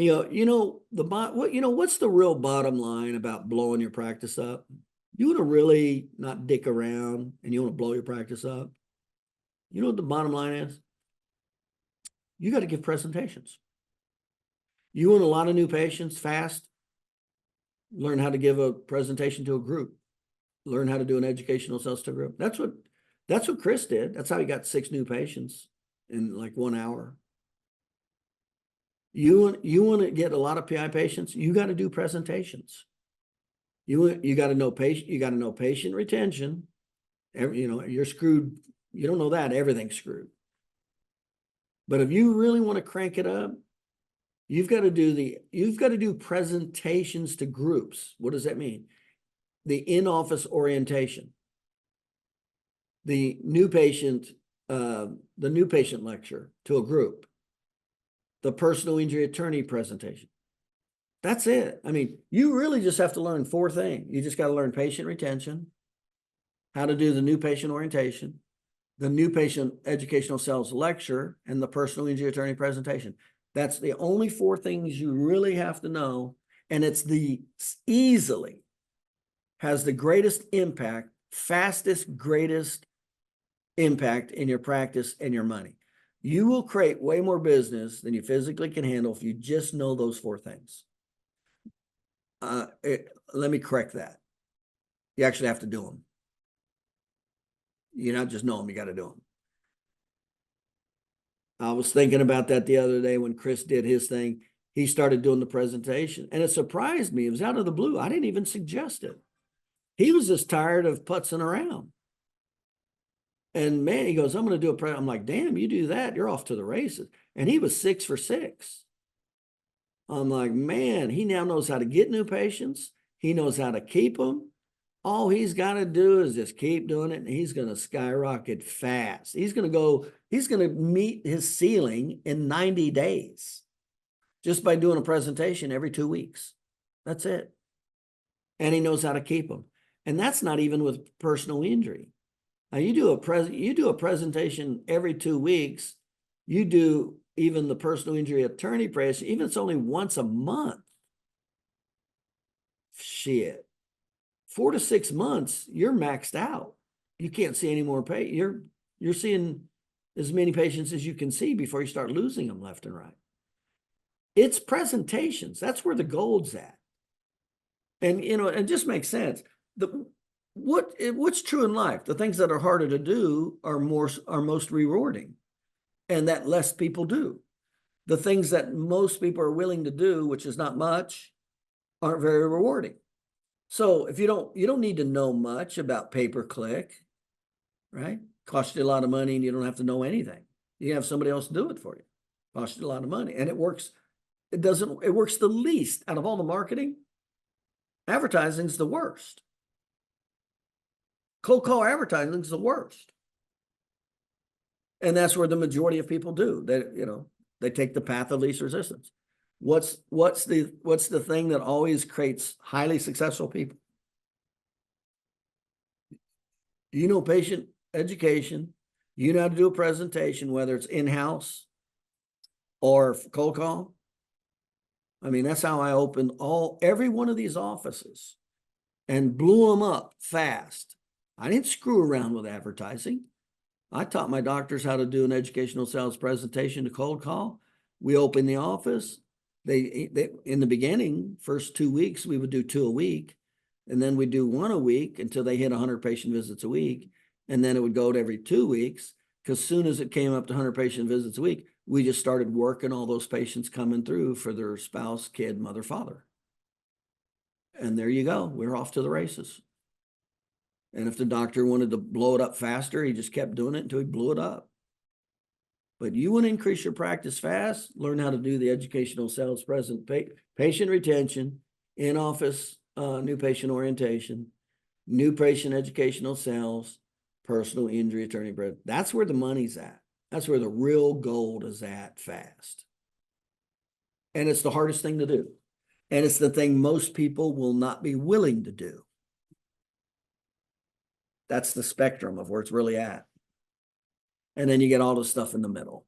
What's the real bottom line about blowing your practice up? You want to really not dick around and you want to blow your practice up. You know what the bottom line is? You got to give presentations. You want a lot of new patients fast? Learn how to give a presentation to a group. Learn how to do an educational sales to a group. That's what Chris did. That's how he got 6 new patients in like 1 hour. You want to get a lot of PI patients, you got to do presentations. You got to know patient retention. You're screwed. You don't know that, everything's screwed. But if you really want to crank it up, you've got to do presentations to groups. What does that mean? The in-office orientation, the new patient lecture to a group, the personal injury attorney presentation. That's it. I mean, you really just have to learn 4 things. You just got to learn patient retention, how to do the new patient orientation, the new patient educational sales lecture, and the personal injury attorney presentation. That's the only 4 things you really have to know. And it's easily has the greatest impact, fastest, greatest impact in your practice and your money. You will create way more business than you physically can handle if you just know those 4 things. Let me correct that. You actually have to do them. You not just know them, you got to do them. I was thinking about that the other day when Chris did his thing. He started doing the presentation and it surprised me. It was out of the blue. I didn't even suggest it. He was just tired of putzing around. And man, he goes, I'm going to do a I'm like, damn, you do that, you're off to the races. And he was 6 for 6. I'm like, man, he now knows how to get new patients. He knows how to keep them. All he's got to do is just keep doing it, and he's going to skyrocket fast. He's going to meet his ceiling in 90 days just by doing a presentation every 2 weeks. That's it. And he knows how to keep them. And that's not even with personal injury. Now you do a presentation every 2 weeks. You do even the personal injury attorney press, even if it's only once a month. Shit. 4 to 6 months, you're maxed out. You can't see any more patients. You're seeing as many patients as you can see before you start losing them left and right. It's presentations. That's where the gold's at. And it just makes sense. What's true in life? The things that are harder to do are most rewarding, and that less people do. The things that most people are willing to do, which is not much, aren't very rewarding. So if you don't need to know much about pay-per-click, right? Costs you a lot of money and you don't have to know anything. You have somebody else do it for you. Costs you a lot of money. And it works. It works the least out of all the marketing. Advertising is the worst. Cold call advertising is the worst. And that's where the majority of people do. They take the path of least resistance. What's the thing that always creates highly successful people? Patient education. You know how to do a presentation, whether it's in-house or cold call. I mean, that's how I opened every one of these offices and blew them up fast. I didn't screw around with advertising. I taught my doctors how to do an educational sales presentation to cold call. We opened the office. They in the beginning, first 2 weeks, we would do 2 a week, and then we'd do 1 a week until they hit 100 patient visits a week. And then it would go to every 2 weeks, because as soon as it came up to 100 patient visits a week, we just started working all those patients coming through for their spouse, kid, mother, father. And there you go. We're off to the races. And if the doctor wanted to blow it up faster, he just kept doing it until he blew it up. But you want to increase your practice fast, learn how to do the educational sales patient retention, in-office new patient orientation, new patient educational sales, personal injury attorney. That's where the money's at. That's where the real gold is at fast. And it's the hardest thing to do. And it's the thing most people will not be willing to do. That's the spectrum of where it's really at. And then you get all the stuff in the middle.